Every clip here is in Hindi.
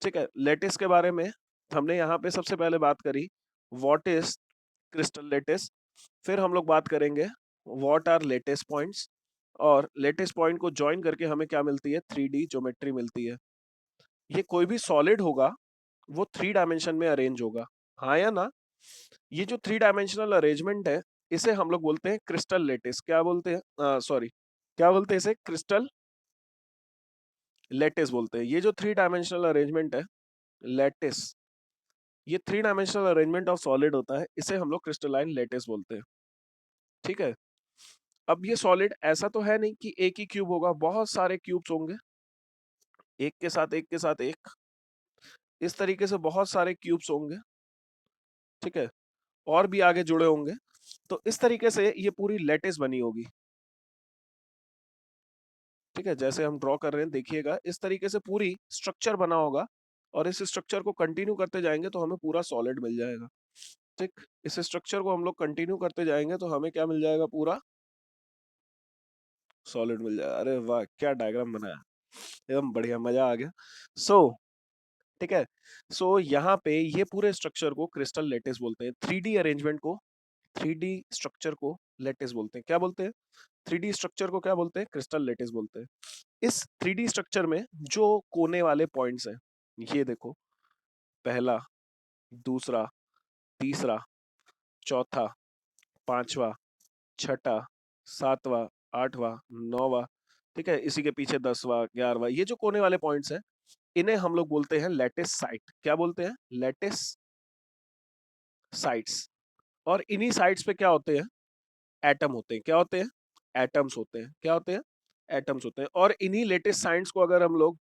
ठीक है, लेटिस के बारे में हमने यहाँ पे सबसे पहले बात करी, व्हाट इज क्रिस्टल लेटिस। फिर हम लोग बात करेंगे व्हाट आर लेटिस पॉइंट्स, और लेटिस पॉइंट को ज्वाइन करके हमें क्या मिलती है, 3D ज्योमेट्री मिलती है। ये कोई भी सॉलिड होगा वो 3 डायमेंशन में अरेंज होगा, हाँ या ना। ये जो 3 डायमेंशनल अरेंजमेंट है इसे हम लोग बोलते हैं क्रिस्टल लेटिस। क्या बोलते हैं, सॉरी, क्या बोलते हैं इसे, क्रिस्टल लेटिस बोलते हैं। ये जो 3 डायमेंशनल अरेंजमेंट है लेटिस, ये 3 डायमेंशनल अरेंजमेंट ऑफ सॉलिड होता है, इसे हम लोग क्रिस्टलाइन लेटिस बोलते हैं। ठीक है, अब ये सॉलिड ऐसा तो है नहीं कि एक ही क्यूब होगा, बहुत सारे क्यूब्स होंगे, एक के साथ एक के साथ एक, इस तरीके से बहुत सारे क्यूब्स होंगे। ठीक है, और भी आगे जुड़े होंगे, तो इस तरीके से ये पूरी लेटिस बनी होगी। ठीक है, जैसे हम ड्रॉ कर रहे हैं देखिएगा, इस तरीके से पूरी स्ट्रक्चर बना होगा, और इस स्ट्रक्चर को कंटिन्यू करते जाएंगे तो हमें पूरा सॉलिड मिल जाएगा। ठीक, इस स्ट्रक्चर को हम लोग कंटिन्यू करते जाएंगे तो हमें क्या मिल जाएगा, पूरा सॉलिड मिल जाएगा। अरे वाह, क्या डायग्राम बनाया, एकदम बढ़िया, मजा आ गया। सो ठीक है, सो यहाँ पे ये पूरे स्ट्रक्चर को क्रिस्टल लेटिस बोलते हैं। 3D अरेंजमेंट को, 3D स्ट्रक्चर को लेटिस बोलते हैं। क्या बोलते हैं, 3D स्ट्रक्चर को क्या बोलते हैं, क्रिस्टल लेटिस बोलते हैं। इस 3D स्ट्रक्चर में जो कोने वाले पॉइंट्स हैं, ये देखो, पहला, दूसरा, तीसरा, चौथा, पांचवा, छठा, सातवां, आठवां, नौवां, ठीक है, इसी के पीछे 10वां, 11वां, ये जो कोने वाले पॉइंट्स हैं इन्हें हम लोग बोलते हैं लेटिस साइट। क्या बोलते हैं, लेटिस साइट्स। और इन्हीं साइट्स पे क्या होते हैं, एटम होते हैं। क्या होते हैं, एटम्स होते हैं। क्या होते हैं, एटम्स होते हैं। और इन्हीं लेटिस साइट्स को अगर हम लोग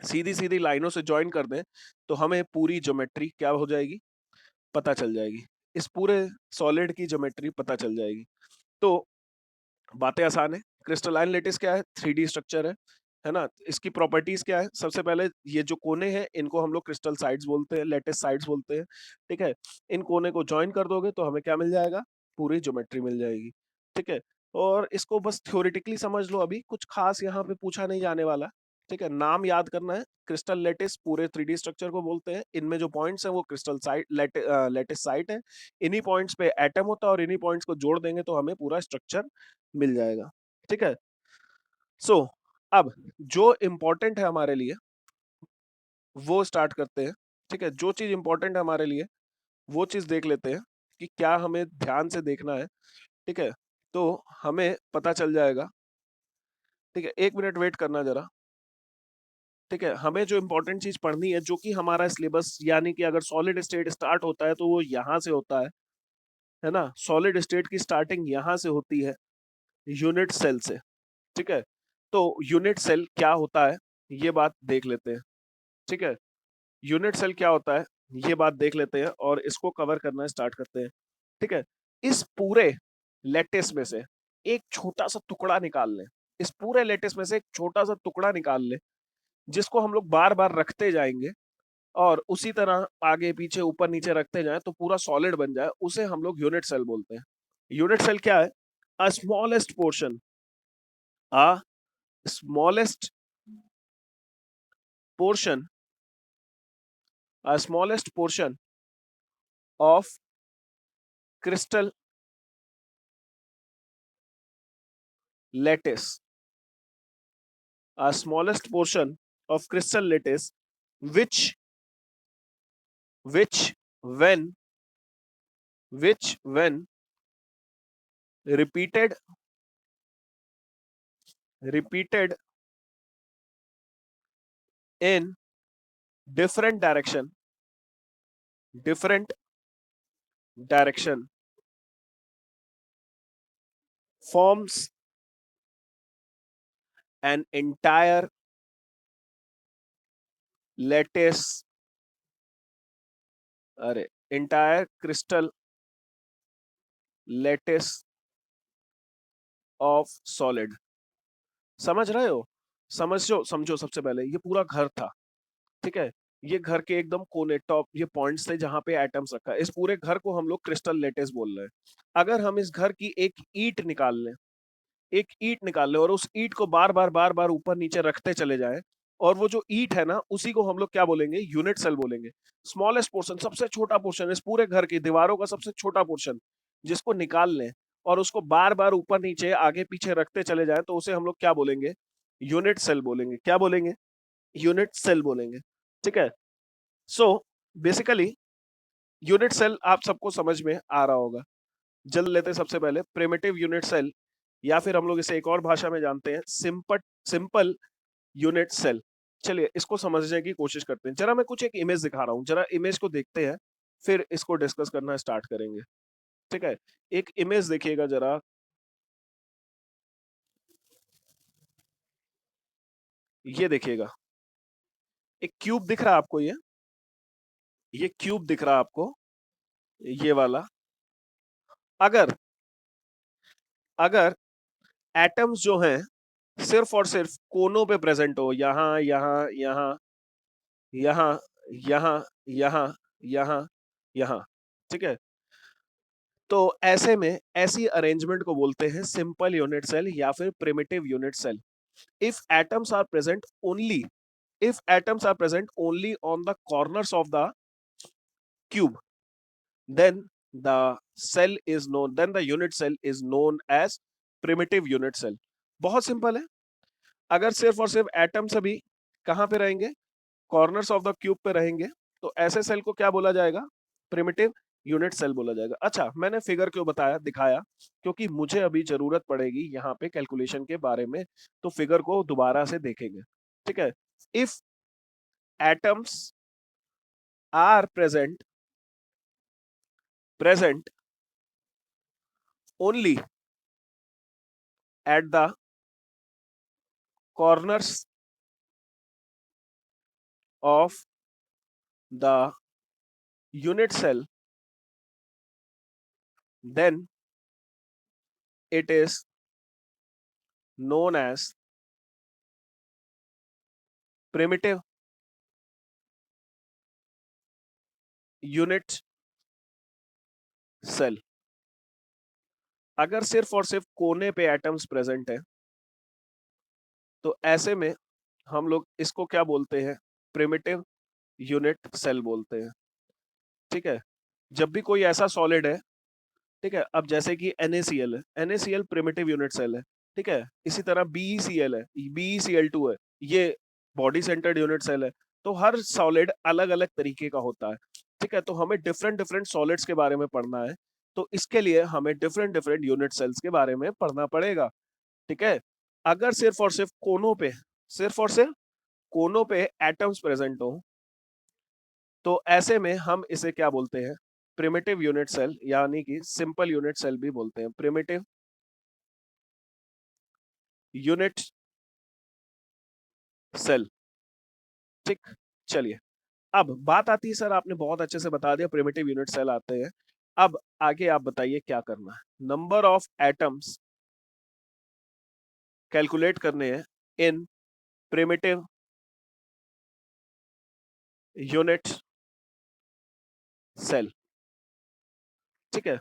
सीधी सीधी लाइनों से ज्वाइन कर दें तो हमें पूरी ज्योमेट्री क्या हो जाएगी, पता चल जाएगी। इस पूरे सॉलिड की ज्योमेट्री पता चल जाएगी। तो बातें आसान है। क्रिस्टलाइन लेटिस क्या है, 3D स्ट्रक्चर है ना। इसकी प्रॉपर्टीज क्या है, सबसे पहले ये जो कोने हैं इनको हम लोग क्रिस्टल साइड्स बोलते हैं, लेटिस साइड्स बोलते हैं। ठीक है, इन कोने को ज्वाइन कर दोगे तो हमें क्या मिल जाएगा, पूरी ज्योमेट्री मिल जाएगी। ठीक है, और इसको बस थ्योरेटिकली समझ लो, अभी कुछ खास यहाँ पे पूछा नहीं जाने वाला। ठीक है, नाम याद करना है, क्रिस्टल लेटिस पूरे 3D स्ट्रक्चर को बोलते हैं। इनमें जो पॉइंट्स हैं वो क्रिस्टल साइट, लेटिस साइट है। इन्हीं पॉइंट्स पे एटम होता है, और इन्हीं पॉइंट्स को जोड़ देंगे तो हमें पूरा स्ट्रक्चर मिल जाएगा। ठीक है, सो अब जो इम्पोर्टेंट है हमारे लिए वो स्टार्ट करते हैं। ठीक है, जो चीज इंपॉर्टेंट है हमारे लिए वो चीज देख लेते हैं कि क्या हमें ध्यान से देखना है। ठीक है, तो हमें पता चल जाएगा। ठीक है, 1 मिनट वेट करना जरा। ठीक है, हमें जो इम्पोर्टेंट चीज पढ़नी है, जो कि हमारा सिलेबस, यानी कि अगर सॉलिड स्टेट स्टार्ट होता है तो वो यहाँ से होता है ना। सॉलिड स्टेट की स्टार्टिंग यहाँ से होती है, यूनिट सेल से। ठीक है, तो यूनिट सेल क्या होता है ये बात देख लेते हैं। ठीक है, यूनिट सेल क्या होता है ये बात देख लेते हैं और इसको कवर करना स्टार्ट करते हैं। ठीक है, इस पूरे लेटिस में से एक छोटा सा टुकड़ा निकाल लें। इस पूरे लेटिस में से एक छोटा सा टुकड़ा निकाल लें, जिसको हम लोग बार बार रखते जाएंगे, और उसी तरह आगे पीछे ऊपर नीचे रखते जाएं तो पूरा सॉलिड बन जाए, उसे हम लोग यूनिट सेल बोलते हैं। यूनिट सेल क्या है, a smallest portion, a smallest portion, a smallest portion of crystal lattice, a smallest portion of crystal lattice, which which when when repeated repeated in different direction forms an entire lattice, अरे entire crystal lattice of solid। समझ रहे हो, समझो समझो, सबसे पहले ये पूरा घर था। ठीक है, ये घर के एकदम कोने, टॉप, ये पॉइंट्स थे जहां पे एटम्स रखा है। इस पूरे घर को हम लोग क्रिस्टल लेटिस बोल रहे हैं। अगर हम इस घर की एक ईंट निकाल लें, एक ईंट निकाल लें और उस ईंट को बार बार ऊपर नीचे रखते चले जाएं, और वो जो ईट है ना, उसी को हम लोग क्या बोलेंगे, यूनिट सेल बोलेंगे। स्मॉलेस्ट पोर्शन, सबसे छोटा पोर्शन, इस पूरे घर की दीवारों का सबसे छोटा पोर्शन जिसको निकाल लें और उसको बार बार ऊपर नीचे आगे पीछे रखते चले जाएं, तो उसे हम लोग क्या बोलेंगे, यूनिट सेल बोलेंगे। क्या बोलेंगे, यूनिट सेल बोलेंगे। ठीक है। सो बेसिकली यूनिट सेल आप सबको समझ में आ रहा होगा। जल लेते हैं सबसे पहले प्रिमिटिव यूनिट सेल, या फिर हम लोग इसे एक और भाषा में जानते हैं सिंपल यूनिट सेल। चलिए इसको समझने की कोशिश करते हैं। जरा मैं कुछ एक इमेज दिखा रहा हूँ, जरा इमेज को देखते हैं, फिर इसको डिस्कस करना स्टार्ट करेंगे। ठीक है, एक इमेज देखिएगा जरा। ये देखिएगा, एक क्यूब दिख रहा है आपको, ये क्यूब दिख रहा है आपको, ये वाला। अगर अगर एटम्स जो हैं सिर्फ और सिर्फ कोनों पे प्रेजेंट हो, यहाँ यहाँ यहाँ यहाँ यहाँ यहाँ यहाँ यहाँ, ठीक है, तो ऐसे में ऐसी अरेंजमेंट को बोलते हैं सिंपल यूनिट सेल या फिर primitive unit cell. If atoms are present only if atoms are present only on the corners of the cube, then the unit cell is known as primitive unit cell। बहुत सिंपल है। अगर सिर्फ और सिर्फ एटम सभी कहां पे रहेंगे, कॉर्नर्स ऑफ द क्यूब पे रहेंगे, तो ऐसे सेल को क्या बोला जाएगा, प्रिमिटिव यूनिट सेल बोला जाएगा। अच्छा, मैंने फिगर क्यों बताया दिखाया, क्योंकि मुझे अभी जरूरत पड़ेगी यहाँ पे कैलकुलेशन के बारे में, तो फिगर को दोबारा से देखेंगे। ठीक है, if atoms are present only at the corners of the unit cell, then it is known as primitive unit cell। अगर सिर्फ और सिर्फ कोने पे एटम्स प्रेजेंट है, तो ऐसे में हम लोग इसको क्या बोलते हैं, प्रिमिटिव यूनिट सेल बोलते हैं। ठीक है, जब भी कोई ऐसा सॉलिड है, ठीक है, अब जैसे कि NaCl है, NaCl प्रिमिटिव यूनिट सेल है। ठीक है, इसी तरह BeCl है, BeCl2 है, ये बॉडी सेंटर्ड यूनिट सेल है। तो हर सॉलिड अलग अलग तरीके का होता है। ठीक है, तो हमें डिफरेंट डिफरेंट सॉलिड्स के बारे में पढ़ना है, तो इसके लिए हमें डिफरेंट डिफरेंट यूनिट सेल्स के बारे में पढ़ना पड़ेगा। ठीक है, अगर सिर्फ और सिर्फ कोनों पे एटम्स प्रेजेंट हो, तो ऐसे में हम इसे क्या बोलते हैं, प्रिमिटिव यूनिट सेल, यानी कि सिंपल यूनिट सेल भी बोलते हैं, प्रिमिटिव यूनिट सेल। ठीक, चलिए अब बात आती है, सर आपने बहुत अच्छे से बता दिया प्रिमिटिव यूनिट सेल आते हैं, अब आगे आप बताइए क्या करना है। नंबर ऑफ एटम्स कैलकुलेट करने हैं इन प्रिमिटिव यूनिट सेल। ठीक है,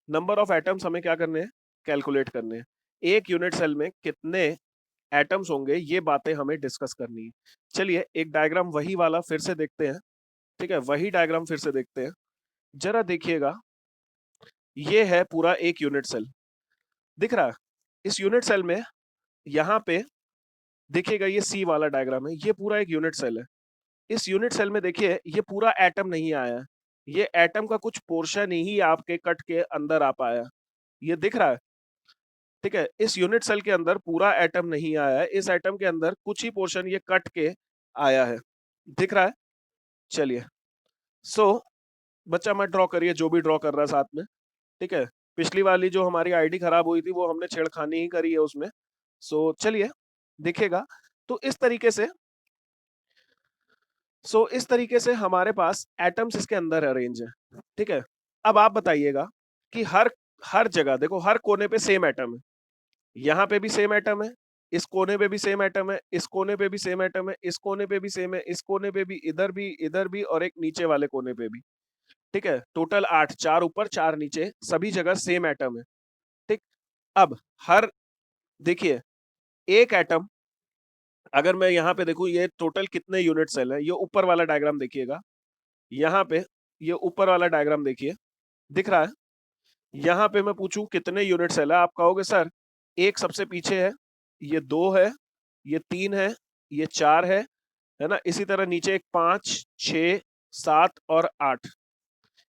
नंबर ऑफ एटम्स हमें क्या करने हैं, कैलकुलेट करने हैं। एक यूनिट सेल में कितने एटम्स होंगे, ये बातें हमें डिस्कस करनी है। चलिए एक डायग्राम वही वाला फिर से देखते हैं। ठीक है, वही डायग्राम फिर से देखते हैं, जरा देखिएगा। ये है पूरा एक यूनिट सेल, दिख रहा है। इस यूनिट सेल में यहाँ पे देखिएगा, ये सी वाला डायग्राम है, ये पूरा एक यूनिट सेल है। इस यूनिट सेल में देखिए, ये पूरा एटम नहीं आया है, ये एटम का कुछ पोर्शन ही आपके कट के अंदर आ पाया, ये दिख रहा है। ठीक है, इस यूनिट सेल के अंदर पूरा एटम नहीं आया है, इस एटम के अंदर कुछ ही पोर्शन ये कट के आया है, दिख रहा है। चलिए, सो बच्चा मत ड्रॉ करिए, जो भी ड्रॉ कर रहा है साथ में। ठीक है, पिछली वाली जो हमारी आईडी खराब हुई थी, वो हमने छेड़खानी ही करी है उसमें। सो चलिए देखिएगा, तो इस तरीके से हमारे पास एटम्स इसके अंदर अरेंज है। ठीक है, अब आप बताइएगा कि हर हर जगह देखो, हर कोने पे सेम एटम है, यहाँ पे भी सेम एटम है, इस कोने पे भी सेम एटम है, इस कोने पे भी सेम एटम है, इस कोने पे भी सेम है, इस कोने पे भी, इधर भी और एक नीचे वाले कोने पे भी। ठीक है, टोटल 8, 4 ऊपर 4 नीचे, सभी जगह सेम एटम है। ठीक, अब हर देखिए, एक एटम अगर मैं यहाँ पे देखूं ये टोटल कितने यूनिट सेल है, ये ऊपर वाला डायग्राम देखिएगा, यहाँ पे ये ऊपर वाला डायग्राम देखिए, दिख रहा है। यहाँ पे मैं पूछूं कितने यूनिट सेल है, आप कहोगे सर एक सबसे पीछे है, ये 2 है, ये 3 है, ये 4 है ना, इसी तरह नीचे एक 5, 6, 7 और 8।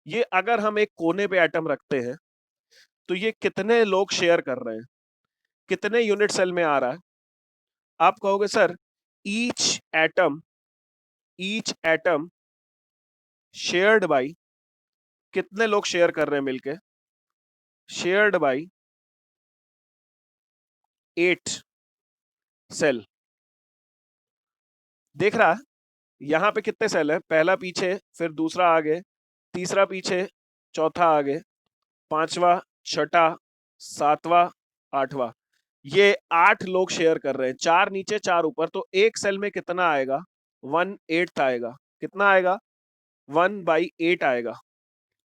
ये अगर हम एक कोने पे एटम रखते हैं तो ये कितने लोग शेयर कर रहे हैं, कितने यूनिट सेल में आ रहा है? आप कहोगे sir each atom, each atom shared by, कितने लोग शेयर कर रहे हैं मिलके, शेयर्ड बाई 8 सेल। देख रहा है यहाँ पे कितने सेल है, पहला पीछे, फिर दूसरा आगे, तीसरा पीछे, चौथा आगे, पांचवा, छठा, सातवां, आठवां। ये 8 लोग शेयर कर रहे हैं, 4 नीचे 4 ऊपर, तो एक सेल में कितना आएगा, 1/8 आएगा। कितना आएगा, 1/8 आएगा।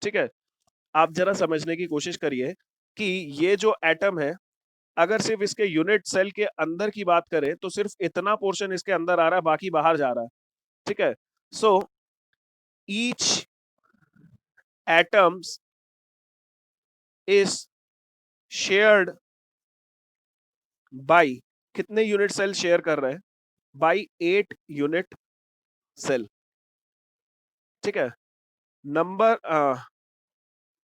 ठीक है, आप जरा समझने की कोशिश करिए कि ये जो एटम है, अगर सिर्फ इसके यूनिट सेल के अंदर की बात करें तो सिर्फ इतना पोर्शन इसके अंदर आ रहा है, बाकी बाहर जा रहा है। ठीक है, so each atoms is shared by, कितने यूनिट सेल शेयर कर रहे हैं, बाई 8 यूनिट सेल। ठीक है, number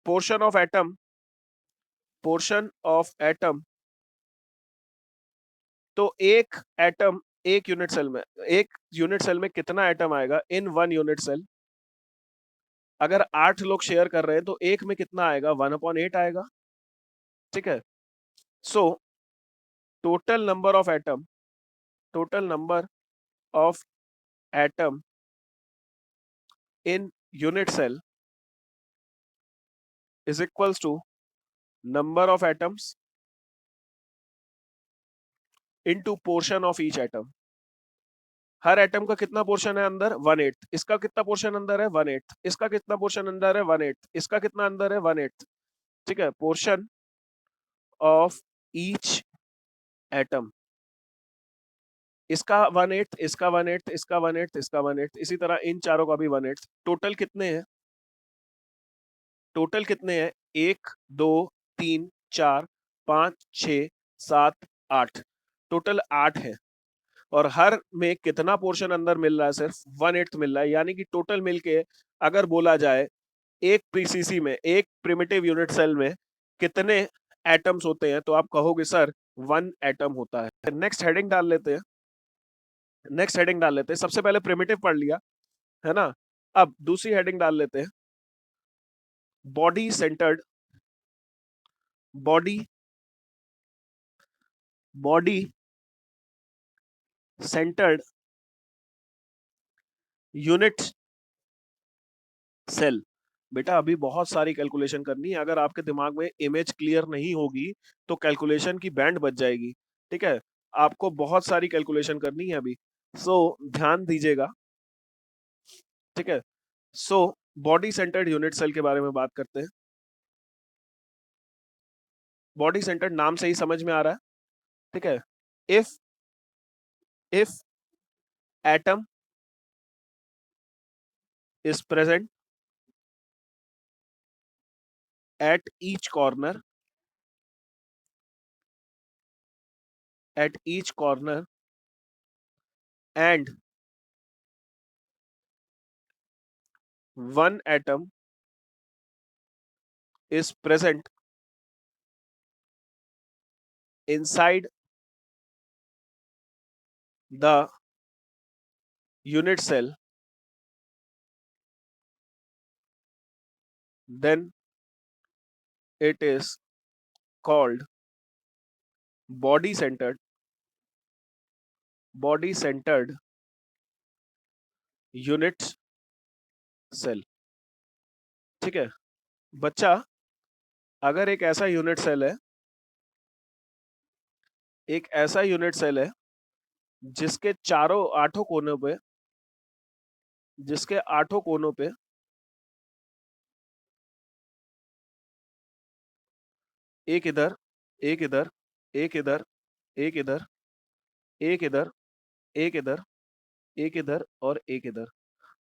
portion of atom, portion of atom, तो एक एटम एक यूनिट सेल में, एक यूनिट सेल में कितना एटम आएगा इन 1 यूनिट सेल? अगर 8 लोग शेयर कर रहे हैं तो एक में कितना आएगा, 1/8 आएगा। ठीक है, so total number of atom, total number of atom in unit cell is equals to number of atoms into portion of each atom। Her atom का कितना पोर्शन है अंदर, 1/8, इसका कितना पोर्शन अंदर है, 1/8, इसका कितना पोर्शन अंदर है, 1/8, इसका कितना अंदर है, 1/8। ठीक है, पोर्शन ऑफ ईच एटम, इसका 1/8, इसका 1/8, इसका 1/8, इसका 1/8, इसी तरह इन चारों का भी 1/8। टोटल कितने हैं, टोटल कितने हैं, 1, 2, 3, 4, 5, 6, 7, 8, टोटल 8 है। और हर में कितना पोर्शन अंदर मिल रहा है, सिर्फ 1/8 मिल रहा है। यानी कि टोटल मिलके अगर बोला जाए एक पीसीसी में, एक प्रिमिटिव यूनिट सेल में कितने एटम्स होते हैं, तो आप कहोगे सर 1 एटम होता है। नेक्स्ट हेडिंग डाल लेते हैं, नेक्स्ट हेडिंग डाल लेते हैं। सबसे पहले प्रिमिटिव पढ़ लिया है ना, अब दूसरी हेडिंग डाल लेते हैं, body centred, body, body centred unit cell. बेटा अभी बहुत सारी कैलकुलेशन करनी है, अगर आपके दिमाग में इमेज क्लियर नहीं होगी तो कैलकुलेशन की बैंड बच जाएगी। ठीक है, आपको बहुत सारी कैलकुलेशन करनी है अभी, सो ध्यान दीजिएगा। ठीक है, so body centred unit cell के बारे में बात करते हैं। बॉडी सेंटर्ड नाम से ही समझ में आ रहा है। ठीक है, if if atom is present at each corner, eight each corner and one atom is present inside the unit cell, then it is called body centered, body centered unit cell। ठीक है बच्चा, अगर एक ऐसा यूनिट सेल है, एक ऐसा यूनिट सेल है जिसके चारों आठों कोनों पे, जिसके आठों कोनों पे एक इधर, एक इधर, एक इधर, एक इधर, एक इधर एक इधर, एक इधर और एक इधर,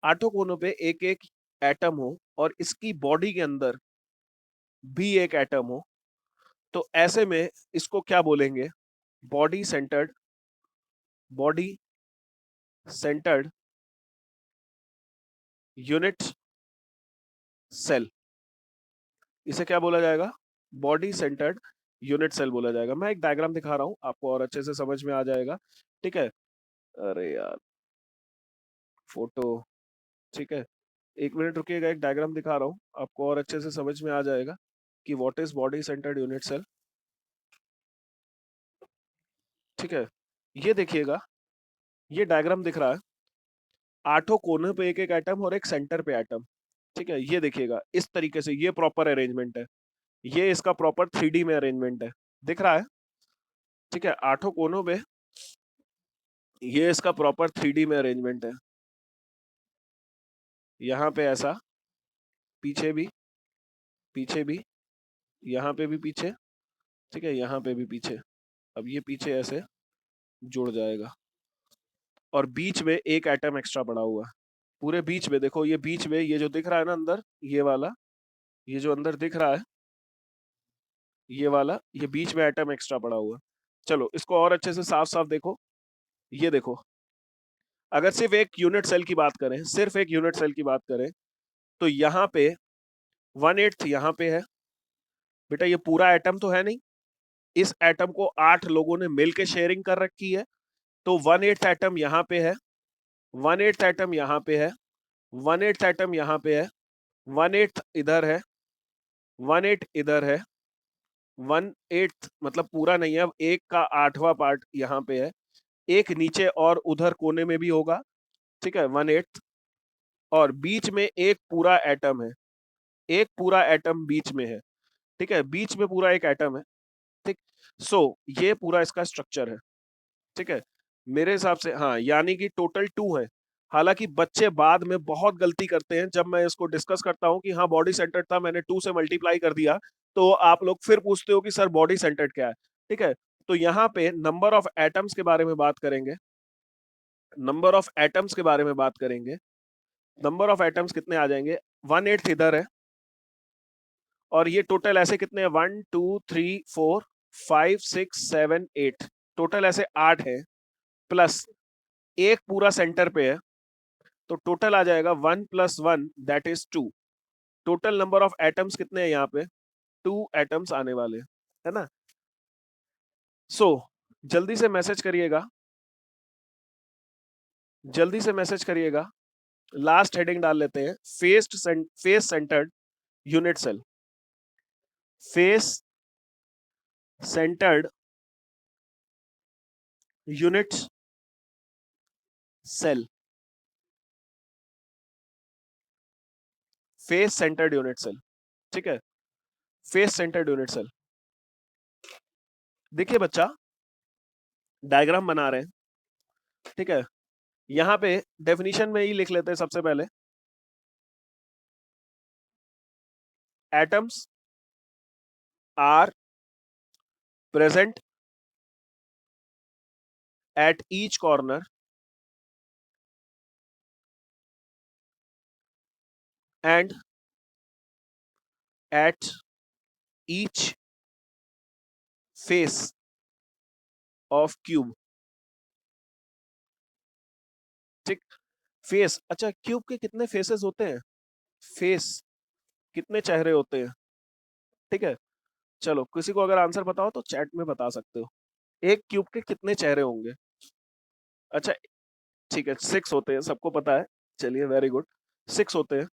आठों कोनों पे एक एक एटम हो और इसकी बॉडी के अंदर भी एक एटम हो, तो ऐसे में इसको क्या बोलेंगे? Body centred, body centred unit cell. इसे क्या बोला जाएगा? बॉडी सेंटर्ड यूनिट सेल बोला जाएगा। मैं एक डायग्राम दिखा रहा हूं आपको और अच्छे से समझ में आ जाएगा। ठीक है, अरे यार फोटो, ठीक है, एक मिनट रुकिएगा, एक डायग्राम दिखा रहा हूँ आपको और अच्छे से समझ में आ जाएगा कि what is body centred unit cell. ठीक है, ये देखिएगा, ये डायग्राम दिख रहा है, आठों कोने पे एक एक एटम और एक सेंटर पे एटम। ठीक है, ये देखिएगा इस तरीके से, ये प्रॉपर अरेंजमेंट है, ये इसका प्रॉपर 3D में अरेंजमेंट है, दिख रहा है? ठीक है, आठों कोनों पे ये इसका प्रॉपर 3D में अरेंजमेंट है, यहाँ पे ऐसा, पीछे भी, पीछे भी, यहाँ पे भी पीछे, ठीक है, यहाँ पे भी पीछे। अब ये पीछे ऐसे जुड़ जाएगा और बीच में एक एटम एक्स्ट्रा पड़ा हुआ है, पूरे बीच में देखो, ये बीच में ये जो दिख रहा है ना अंदर, ये वाला, ये जो अंदर दिख रहा है, ये वाला, ये बीच में एटम एक्स्ट्रा पड़ा हुआ है। चलो इसको और अच्छे से साफ साफ देखो, ये देखो, अगर सिर्फ एक यूनिट सेल की बात करें, सिर्फ एक यूनिट सेल की बात करें, तो यहाँ पे 1/8 यहाँ पे है बेटा, ये पूरा एटम तो है नहीं, इस एटम को 8 लोगों ने मिलकर शेयरिंग कर रखी है, तो 1/8 एटम यहाँ पे है, 1/8 एटम यहाँ पे है, 1/8 एटम यहाँ पे है, 1/8 इधर है, 1/8 इधर है, 1/8 मतलब पूरा नहीं है, अब एक का 8वां पार्ट यहाँ पे है, एक नीचे और उधर कोने में भी होगा, ठीक है, 1/8, और बीच में एक पूरा एटम है, एक पूरा एटम बीच में है, ठीक है, बीच में पूरा एक एटम है, ठीक। सो ये पूरा इसका स्ट्रक्चर है, ठीक है, मेरे हिसाब से, हाँ, यानी कि टोटल 2 है। हालांकि बच्चे बाद में बहुत गलती करते हैं, जब मैं इसको डिस्कस करता हूं कि हाँ बॉडी सेंटर्ड था, मैंने 2 से मल्टीप्लाई कर दिया, तो आप लोग फिर पूछते हो कि सर बॉडी सेंटर्ड क्या है? ठीक है, तो यहाँ पे नंबर ऑफ एटम्स के बारे में बात करेंगे, नंबर ऑफ एटम्स के बारे में बात करेंगे, नंबर ऑफ एटम्स कितने आ जाएंगे? 1/8 इधर है, और ये टोटल ऐसे कितने हैं? 1 2 3 4 5 6 7 8, टोटल ऐसे 8 है, प्लस एक पूरा सेंटर पे है, तो टोटल आ जाएगा 1 + 1 that is 2। Total number of atoms कितने हैं यहाँ पे? 2 एटम्स आने वाले हैं, है ना? सो जल्दी से मैसेज करिएगा, जल्दी से मैसेज करिएगा, लास्ट हेडिंग डाल लेते हैं, face centred unit cell, face centred unit cell, face centred unit cell, ठीक है, फेस सेंटर्ड यूनिट सेल। देखिए बच्चा, डायग्राम बना रहे हैं, ठीक है, यहाँ पे डेफिनेशन में ही लिख लेते हैं सबसे पहले, atoms are present at each corner and at each face of cube। ठीक, फेस, अच्छा क्यूब के कितने फेसेस होते हैं? फेस, कितने चेहरे होते हैं? ठीक है, चलो किसी को अगर आंसर बताओ तो चैट में बता सकते हो, एक क्यूब के कितने चेहरे होंगे? अच्छा, ठीक है, 6 होते हैं, सबको पता है, चलिए वेरी गुड, 6 होते हैं,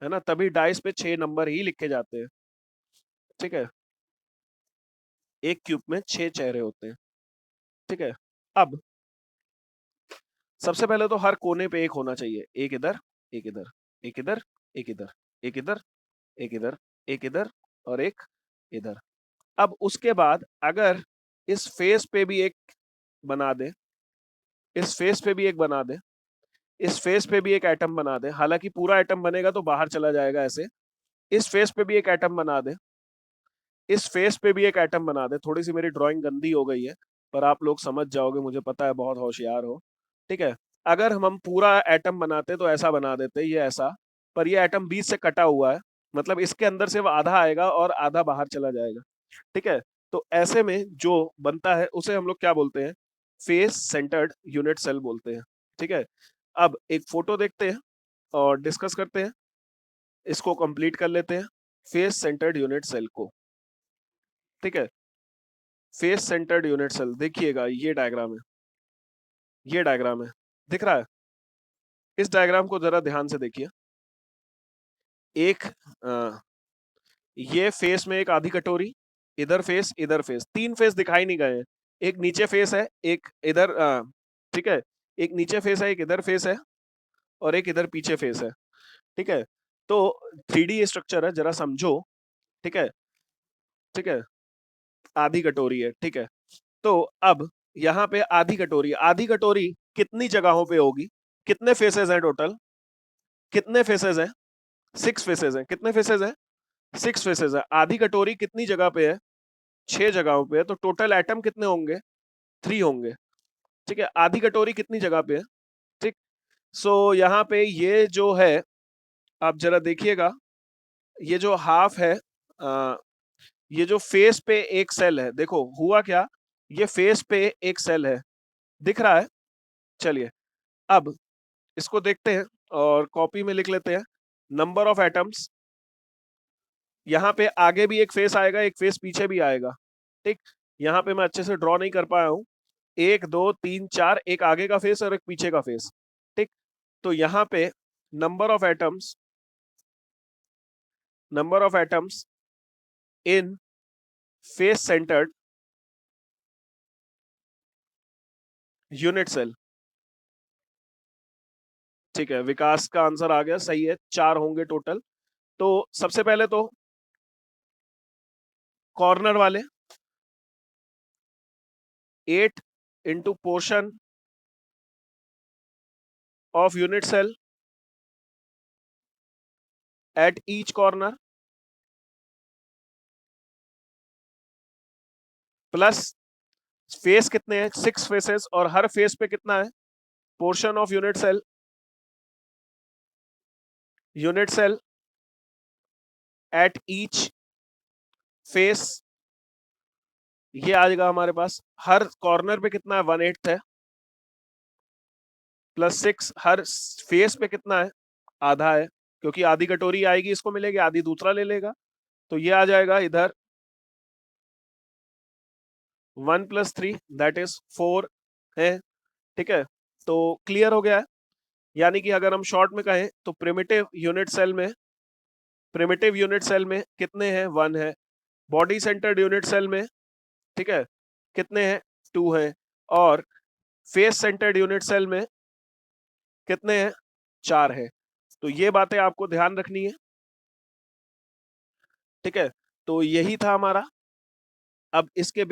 है ना, तभी डाइस पे 6 नंबर ही लिखे जाते हैं, ठीक है, एक क्यूब में 6 चेहरे होते हैं, ठीक है। अब सबसे पहले तो हर कोने पे एक होना चाहिए, एक इधर, एक इधर, एक इधर, एक इधर, एक इधर, एक इधर, एक इधर और एक इधर। अब उसके बाद अगर इस फेस पे भी एक बना दे, इस फेस पे भी एक बना दे, इस फेस पे भी एक एटम बना दे, हालांकि पूरा एटम बनेगा तो बाहर चला जाएगा ऐसे, इस फेस पे भी एक एटम बना दे, इस फेस पे भी एक एटम बना दे, थोड़ी सी मेरी ड्राइंग गंदी हो गई है, पर आप लोग समझ जाओगे, मुझे पता है बहुत होशियार हो। ठीक है, अगर हम पूरा एटम बनाते तो ऐसा बना देते, ये ऐसा, पर ये एटम बीच से कटा हुआ है, मतलब इसके अंदर से वो आधा आएगा और आधा बाहर चला जाएगा। ठीक है, तो ऐसे में जो बनता है उसे हम लोग क्या बोलते हैं? फेस सेंटर्ड यूनिट सेल बोलते हैं। ठीक है, अब एक फोटो देखते हैं और डिस्कस करते हैं, इसको कंप्लीट कर लेते हैं, फेस सेंटर्ड यूनिट सेल को। ठीक है, फेस सेंटर्ड यूनिट सेल देखिएगा, ये डायग्राम है, ये डायग्राम है, दिख रहा है? इस डायग्राम को जरा ध्यान से देखिए। एक ये फेस में एक आधी कटोरी, इधर फेस, तीन फेस दिखाई नहीं गए हैं। एक नीचे फेस है, एक इधर, ठीक है, एक नीचे फेस है, एक इधर फेस है, और एक इधर पीछे फेस है। ठीक है, तो 3D स्ट्रक्चर है, जरा समझो। ठीक है, ठीक है, आधी कटोरी है। ठीक है, तो अब यहाँ पे आधी कटोरी कितनी जगहों पे होगी? कितने फेसेस हैं टोटल? कितने फेसेस हैं? 6 फेसेस हैं। कितने फेसेस हैं? 6 फेसेस है। आधी कटोरी कितनी जगह पे है? 6 जगहों पे है। तो टोटल एटम कितने होंगे? 3 होंगे। ठीक है, आधी कटोरी कितनी जगह पे है? ठीक, सो यहाँ पे ये जो है, आप जरा देखिएगा, ये जो हाफ है, ये जो फेस पे एक सेल है, देखो हुआ क्या, ये फेस पे एक सेल है, दिख रहा है? चलिए, अब इसको देखते हैं और कॉपी में लिख लेते हैं। नंबर ऑफ एटम्स, यहाँ पे आगे भी एक फेस आएगा, एक फेस पीछे भी आएगा। ठीक, यहाँ पे मैं अच्छे से ड्रॉ नहीं कर पाया हूं। 1 2 3 4, एक आगे का फेस और एक पीछे का फेस। ठीक, तो यहाँ पे number of atoms, number of atoms in face centred unit cell. ठीक है, विकास का आंसर आ गया, सही है, 4 होंगे टोटल। तो सबसे पहले तो कॉर्नर वाले 8 into portion of unit cell at each corner, plus face कितने हैं? 6 फेसेस, और हर फेस पे कितना है? Portion of unit cell at each face, ये आ जाएगा हमारे पास। हर कॉर्नर पे कितना है? 1/8 है, प्लस 6, हर फेस पे कितना है? आधा है, क्योंकि आधी कटोरी आएगी, इसको मिलेगी, आधी दूसरा ले लेगा, तो ये आ जाएगा इधर 1 + 3 दैट इज 4 है। ठीक है, तो क्लियर हो गया है। यानी कि अगर हम शॉर्ट में कहें तो प्रिमिटिव यूनिट सेल में कितने हैं? 1 है। बॉडी सेंटर्ड यूनिट सेल में, ठीक है, कितने हैं? 2 हैं। और फेस सेंटर्ड यूनिट सेल में कितने हैं? 4 है। तो ये बातें आपको ध्यान रखनी है। ठीक है, तो यही था हमारा। अब इसके